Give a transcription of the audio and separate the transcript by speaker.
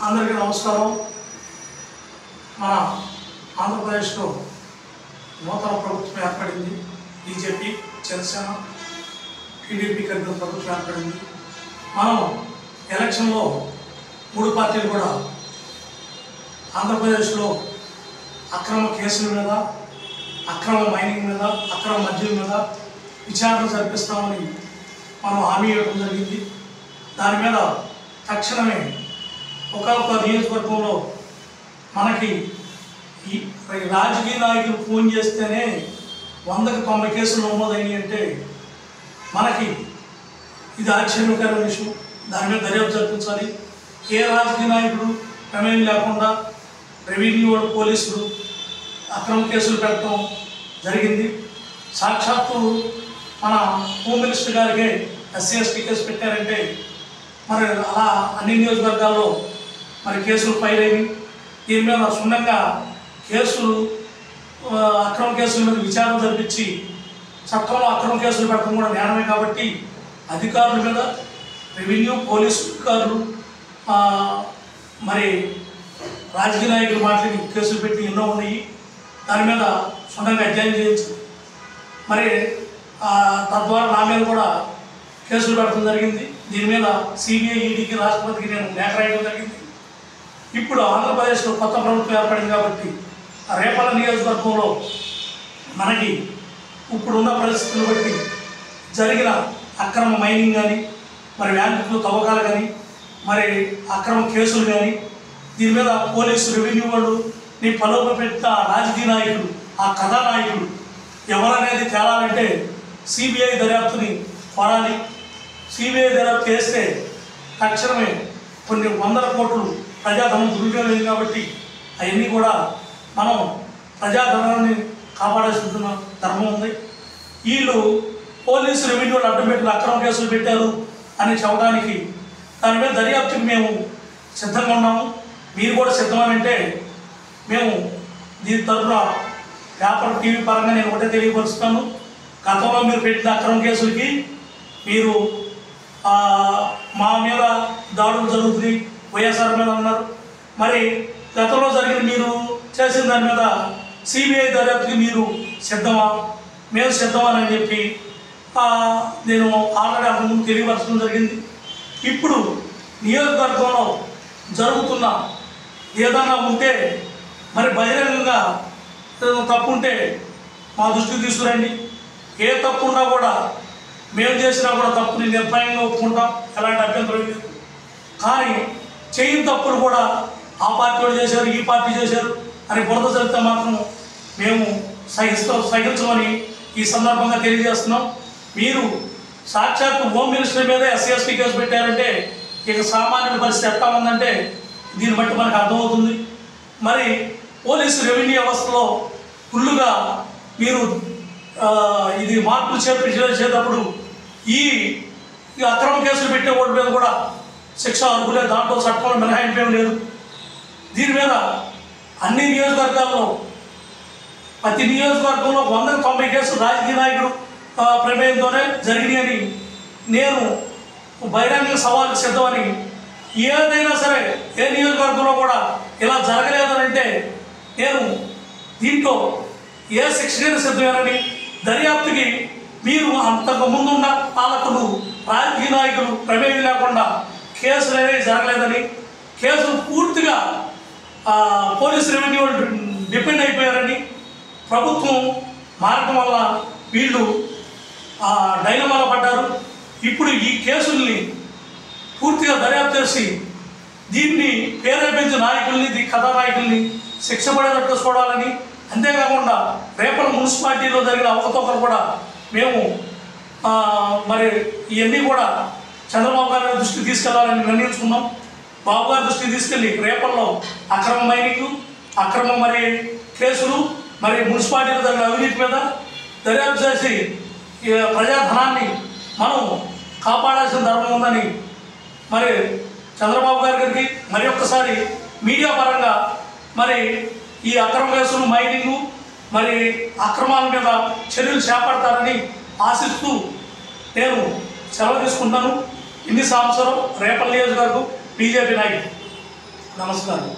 Speaker 1: అందరికీ నమస్కారం. మన ఆంధ్రప్రదేశ్లో నూతన ప్రభుత్వం ఏర్పడింది. బీజేపీ, జనసేన, టీడీపీ కలిపిన ప్రభుత్వం ఏర్పడింది. మనం ఎలక్షన్లో 3 పార్టీలు కూడా ఆంధ్రప్రదేశ్లో అక్రమ కేసుల మీద, అక్రమ మైనింగ్ మీద, అక్రమ మద్యం మీద విచారణ జరిపిస్తామని మనం హామీ ఇవ్వడం జరిగింది. దాని మీద తక్షణమే ఒక నియోజకవర్గంలో మనకి ఈ రాజకీయ నాయకులు ఫోన్ చేస్తేనే 100కి 90 కేసులు నమోదైనవి అంటే మనకి ఇది ఆశ్చర్యకరమైన విషయం. దాని మీద దర్యాప్తు జరిపించాలి. ఏ రాజకీయ నాయకుడు ప్రమేయం లేకుండా రెవెన్యూ పోలీసులు అక్రమ కేసులు పెట్టడం జరిగింది. సాక్షాత్తు మన హోమ్ మినిస్టర్ గారికి ఎస్సీ ఎస్టీ కేసు పెట్టారంటే మరి అలా అన్ని నియోజకవర్గాల్లో మరి కేసులు ఫైల్ అయ్యి దీని మీద క్షుణ్ణంగా కేసులు అక్రమ కేసుల మీద విచారణ జరిపించి చట్టంలో అక్రమ కేసులు పెట్టడం కూడా నేరమే. కాబట్టి అధికారుల మీద, రెవెన్యూ పోలీసు అధికారులు మరి రాజకీయ నాయకులు మాట్లాడి కేసులు పెట్టి ఎన్నో ఉన్నాయి. దాని మీద క్షుణ్ణంగా అధ్యయనం చేయించి మరి తద్వారా నా మీద కూడా కేసులు పెట్టడం జరిగింది. దీని మీద సిబిఐ, ఈడీకి, రాష్ట్రపతికి నేను లేఖ రాయడం జరిగింది. ఇప్పుడు ఆంధ్రప్రదేశ్లో కొత్త ప్రభుత్వం ఏర్పడింది కాబట్టి రేపల్ల నియోజకవర్గంలో మనకి ఇప్పుడున్న పరిస్థితులను బట్టి జరిగిన అక్రమ మైనింగ్ కానీ, మరి వ్యాంకులు తవ్వకాలు కానీ, మరి అక్రమ కేసులు కానీ, దీని మీద పోలీసు, రెవెన్యూ వాళ్ళు నీ పలోప పెట్టిన రాజకీయ నాయకులు, ఆ కథానాయకులు ఎవరనేది తేలాలంటే సిబిఐ దర్యాప్తుని కోరాలి. సిబిఐ దర్యాప్తు చేస్తే తక్షణమే కొన్ని 100 కోట్లు ప్రజాధనం దుర్వినియోగం కాబట్టి అవన్నీ కూడా మనం ప్రజాధనాన్ని కాపాడాల్సిన ధర్మం ఉంది. వీళ్ళు పోలీసు, రెవెన్యూలు అడ్డం పెట్టి అక్రమ కేసులు పెట్టారు అని చెప్పడానికి దాని మీద దర్యాప్తుకి మేము సిద్ధంగా ఉన్నాము. మీరు కూడా సిద్ధమనంటే మేము దీని తరఫున పేపర్, టీవీ పరంగా నేను ఒకటే తెలియపరుస్తాను. గతంలో మీరు పెట్టిన అక్రమ కేసులకి మీరు మా మీద దాడులు జరుగుతుంది, వైఎస్ఆర్ మీద అన్నారు. మరి గతంలో జరిగిన మీరు చేసిన దాని మీద సిబిఐ దర్యాప్తుకి మీరు సిద్ధమా? మేము సిద్ధమా అని చెప్పి నేను ఆల్రెడీ అంతకుముందు తెలియపరచడం జరిగింది. ఇప్పుడు నియోజకవర్గంలో జరుగుతున్న ఏదైనా ఉంటే మరి బహిరంగంగా తప్పు ఉంటే మా దృష్టికి తీసుకురండి. ఏ తప్పు ఉన్నా కూడా మేము చేసినా కూడా తప్పుని నిర్భయంగా ఒప్పుకుంటాం, ఎలాంటి అభ్యంతరం లేదు. కానీ చేయని తప్పులు కూడా ఆ పార్టీ వాళ్ళు చేశారు, ఈ పార్టీ చేశారు అని బురద చదివితే మాత్రం మేము సహించమని ఈ సందర్భంగా తెలియజేస్తున్నాం. మీరు సాక్షాత్తు హోమ్ మినిస్టర్ మీద ఎస్సీ ఎస్టీ కేసు పెట్టారంటే ఇక సామాన్యుల పరిస్థితి ఎట్లా ఉందంటే దీన్ని బట్టి మనకు అర్థమవుతుంది. మరి పోలీసు, రెవెన్యూ వ్యవస్థలో ఫుల్లుగా మీరు ఇది మార్పులు చేసేటప్పుడు ఈ అక్రమ కేసులు పెట్టే వాటి మీద కూడా శిక్ష అర్హులే, దాంట్లో చట్టంలో మినహాయింపేం లేదు. దీని మీద అన్ని నియోజకవర్గాల్లో ప్రతి నియోజకవర్గంలో 100కి 90 కేసులు రాజకీయ నాయకుడు ప్రమేయంతోనే జరిగినాయని నేను బహిరంగ సవాలు సిద్ధమని, ఏదైనా సరే ఏ నియోజకవర్గంలో కూడా ఇలా జరగలేదనంటే నేను దీంట్లో ఏ శిక్షణ సిద్ధమేనని, దర్యాప్తుకి మీరు అంతకు ముందున్న పాలకులు, రాజకీయ నాయకులు ప్రమేయం లేకుండా కేసులు అనేవి జరగలేదని, కేసులు పూర్తిగా పోలీసు, రెవెన్యూ డిపెండ్ అయిపోయారని, ప్రభుత్వం మారటం వల్ల వీళ్ళు డైలమాలో పడ్డారు. ఇప్పుడు ఈ కేసుల్ని పూర్తిగా దర్యాప్తు చేసి దీన్ని ప్రేరేపించిన నాయకుల్ని, కథానాయకుల్ని శిక్ష పడేటట్టు చూడాలని, అంతేకాకుండా రేపల మున్సిపాలిటీలో జరిగిన అవకతవకలు కూడా మేము మరి ఇవన్నీ కూడా చంద్రబాబు గారి దృష్టికి తీసుకెళ్లాలని నిర్ణయించుకున్నాం. బాబు గారి దృష్టికి తీసుకెళ్ళి రేపల్లో అక్రమ మైనింగ్, అక్రమ మరి కేసులు, మరి మున్సిపాలిటీలో జరిగిన అవినీతి మీద దర్యాప్తు చేసి ప్రజాధనాన్ని మనం కాపాడాల్సిన ధర్మం ఉందని మరి చంద్రబాబు గారికి మరి ఒక్కసారి మీడియా పరంగా మరి ఈ అక్రమ కేసులు, మైనింగు, మరి అక్రమాల మీద చర్యలు చేపడతారని ఆశిస్తూ నేను సెలవు తీసుకుంటాను. ఇన్ని సంవత్సరం రేపల్ల నియోజకవర్గం బీజేపీ నాయకుడు. నమస్కారం.